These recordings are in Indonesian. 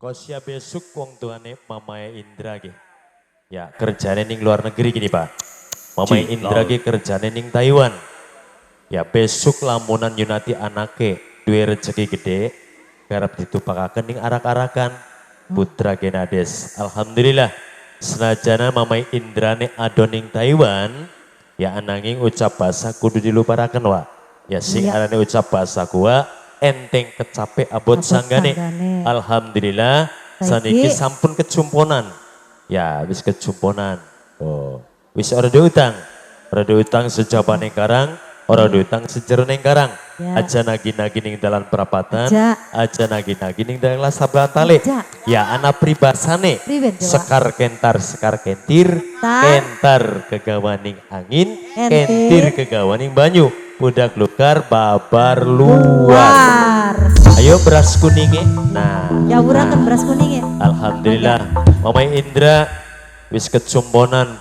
Kosya besok wong tuane Mamaya Indra ge. Ya kerjane ning luar negeri gini Pak. Mamaya Indra ge kerjane ning Taiwan. Ya besok lamunan Yunati anake duwe rezeki gede. Garap ditupakaken ning arak-arakan putra Genades. Alhamdulillah senajana Mamaya Indra ne adoning Taiwan. Ya ananging ucap bahasa kudu diluparaken wa. Ya sing arane ucap bahasa kuwa enteng kecape abot sanggane. Alhamdulillah saniki sampun kecumponan. Ya wis kecumponan. Oh, wis ora diutang. Ora diutang sejabane karang, ora diutang sejerone karang. Ya. Aja nagi-nagi ning dalan perapatan, aja nagi-nagi ning dalan Lasablatale. Ya anak pribasane. Sekar kentar sekar kentir, kentar kegawaning angin, kentir kegawaning banyu. Budak lukar babar luar. Ayo beras kuningnya. Nah, ya kan beras kuningnya. Alhamdulillah Mamaya Indra wis kecumponan.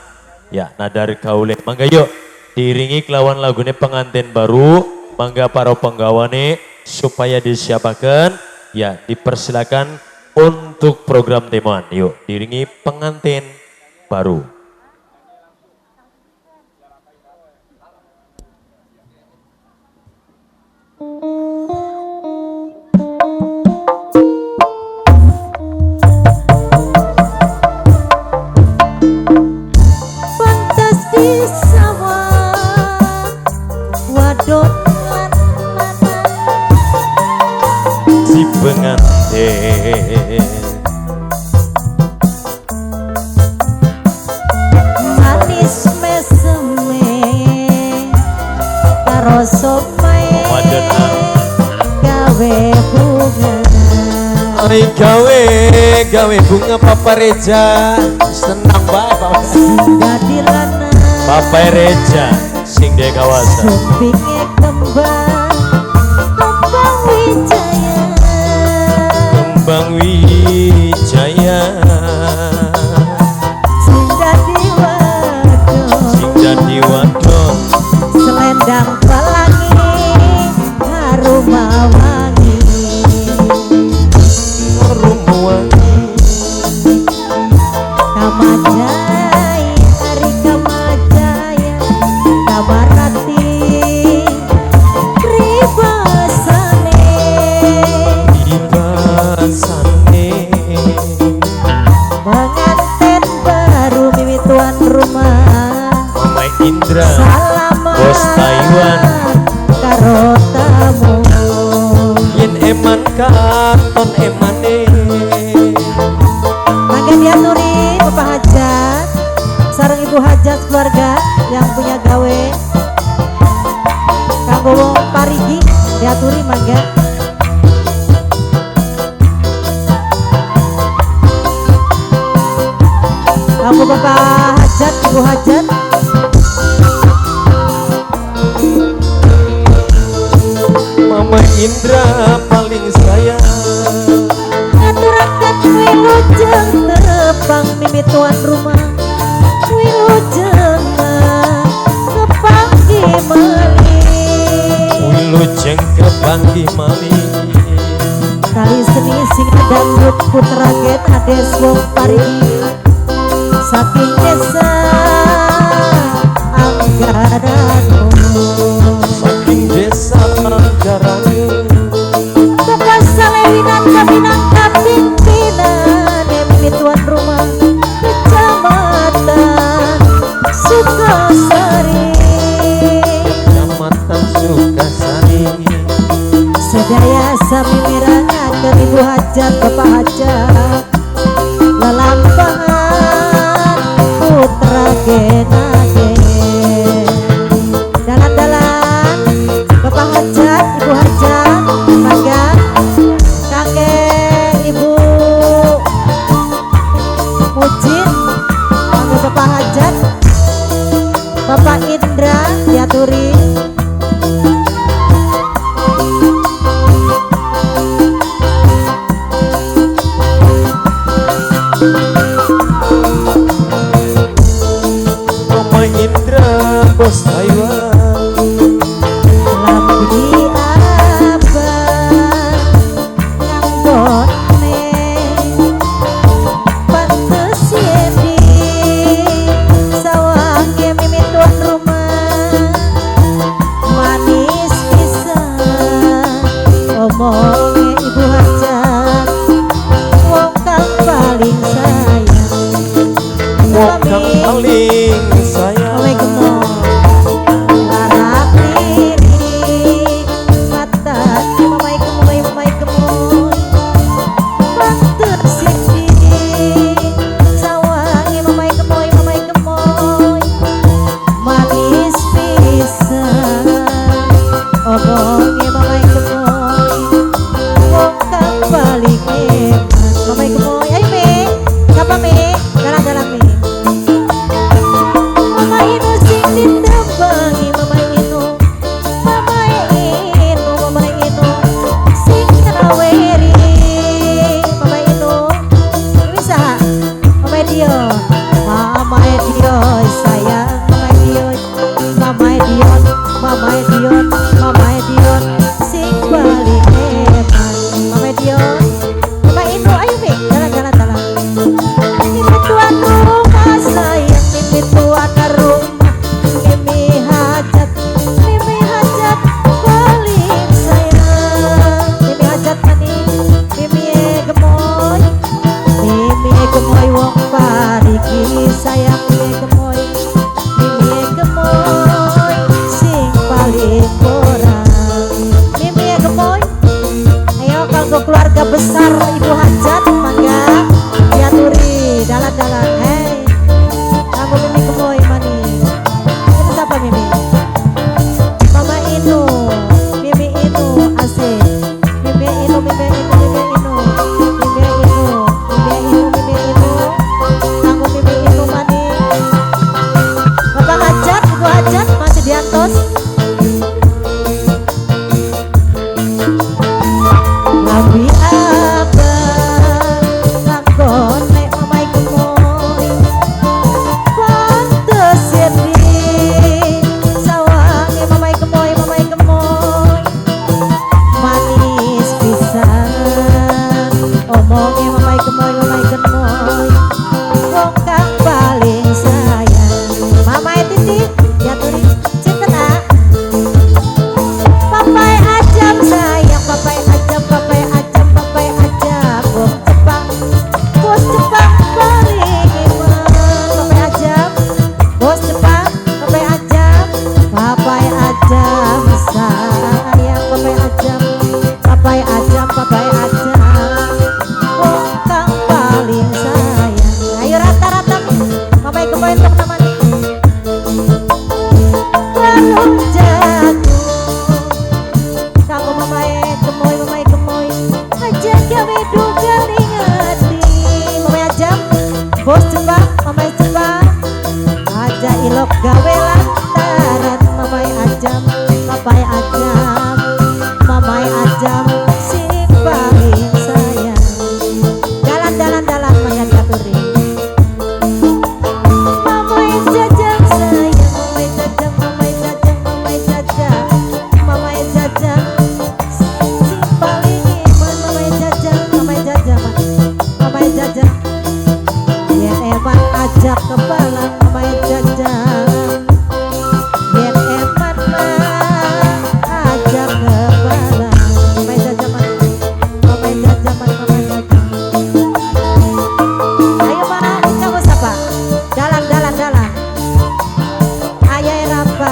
Ya nadari kaule. Mangga yuk diiringi kelawan lagune pengantin baru. Mangga para penggawane supaya disiapakan. Ya dipersilakan untuk program temuan. Yuk diiringi pengantin baru. Pengantin manis meseme karo sopae gawe bunga ay gawe bunga Papa Reja senang bae Papa gadilana Papa Reja sing de kawasan supinge kembang wijaya Kembang Wijaya sing dadi wadon selendang pelangi harum wangi Kamajaya hari Kamajaya Kamarati pengantin baru mimi tuan rumah Mamaya Indra salaman bos Taiwan karo tamu yen eman katon emane mangga diaturi Bapak Hajat sareng Ibu Hajat keluarga yang punya gawe kanggo wong parigi diaturi mangga. Kamu Bapak Hajat, Ibu Hajat Mamaya Indra paling sayang ngaturakan wilujeng tepang mimi tuan rumah wilujeng kepanggi mali wilujeng kepanggi mali kali seni sing dangdut putra get ades wong parigi saking desa Anggarano saking desa Anggarano bekas salewinan kabinan kapimpinan mimi tuan rumah kecamatan Sukasari Kecamatan Sukasari sedaya sami mirangan ke Ibu Hajat Bapak Hajat lelampangan putra Genade dalan-dalan Bapak Hajat Ibu Hajat mangga kakek Ibu Mujin mangga Bapak Hajat Bapak Indra diaturi sarang ibu hajat mangga diaturi dalan-dalan. Hei kamu Mimi Gemoy manis. Itu siapa Mimi? Mama Inu, Mimi Inu asik. Mimi Inu, Mimi Inu, Mimi Inu, Mimi Inu, Mimi Inu, Mimi Inu. Kamu Mimi Inu manis. Bapak hajat, ibu hajat masih di atas. Labi abang lakon nek mamai gemoy pantes sedih sawange mamai gemoy manis pisan omonge mamai gemoy wong kang paling sayang mamai titik ya turi cinten ah papai ajam sayang papai ajam bos Jepang paling iman papai ajam bos Jepang papai ajam sayang papai ajam wong kang paling sayang ayo rata-rata papai gemoy untuk namanya warung jagung kamu mamai gemoy aja gawe dugaling hati mamai ajam bos Jepang mamai Jepang aja ilok gawe lantaran mamai ajam papai ajam sing paling sayang dalan mangga diaturi mamai jajang sayang mamai jajang sing paling iman mamai jajang yen eman ajak kebalan mamai jajang yen eman mah ajak kebalan mamai jajang ayo mana kamu siapa dalan ayai rapa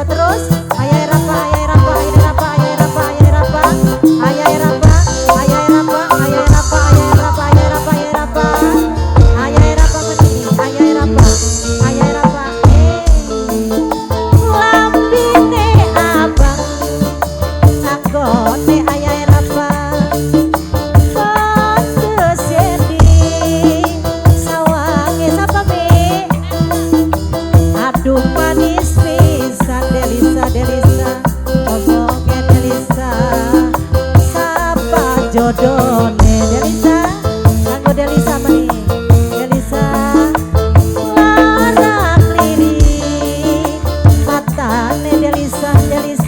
terus ayai rapa lambine abang anggone ayai rapa pantes sedih sawange sapa me aduh manis pisan Delisa omongnya Delisa sapa jodone Delisa kanggo Delisa mani Delisa larang lirik matane Delisa manis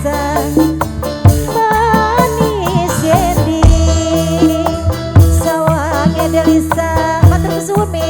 sedih sawange Delisa matur kesuwun mi